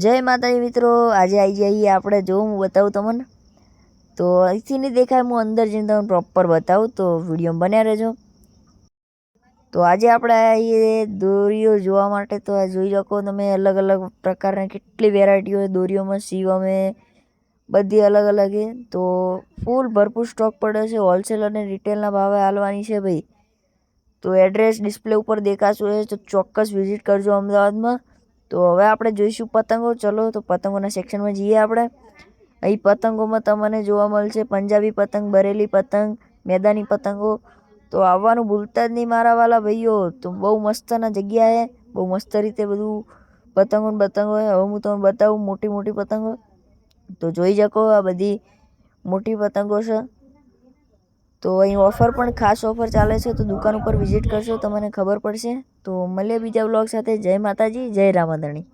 જય માતાજી મિત્રો, આજે આવી જઈએ આપણે જો હું બતાવું તમને તો અહીંથી નહીં દેખાય, હું અંદર જઈને તમને પ્રોપર બતાવું તો વિડીયોમાં બન્યા રહેજો। તો આજે આપણે આવીએ દોરીઓ જોવા માટે। તો આ જોઈ શકો તમે, અલગ અલગ પ્રકારની કેટલી વેરાયટીઓ દોરીઓમાં સીવમે બધી અલગ અલગ છે। તો ફૂલ ભરપૂર સ્ટોક પડ્યો છે, હોલસેલ અને રિટેલના ભાવે હાલવાની છે ભાઈ। તો એડ્રેસ ડિસ્પ્લે ઉપર દેખાશે, તો ચોક્કસ વિઝિટ કરજો અમદાવાદમાં। તો હવે આપણે જોઈશું પતંગો। ચલો તો પતંગોના સેક્શનમાં જઈએ આપણે। અહીં પતંગોમાં તમને જોવા મળશે પંજાબી પતંગ, બરેલી પતંગ, મેદાની પતંગો। તો આવવાનું ભૂલતા જ નહીં મારા વાલા ભાઈઓ। તો બહુ મસ્તના જગ્યા છે, બહુ મસ્ત રીતે બધું પતંગો છે। હવે હું તમને બતાવું મોટી મોટી પતંગો। તો જોઈ શકો આ બધી મોટી પતંગો છે। તો અહીં ઓફર પણ ખાસ ઓફર ચાલે છે, તો દુકાન ઉપર વિઝિટ કરશો તો મને ખબર પડશે। તો મળીએ બીજા વ્લોગ સાથે। જય માતાજી, જય રામાધણી।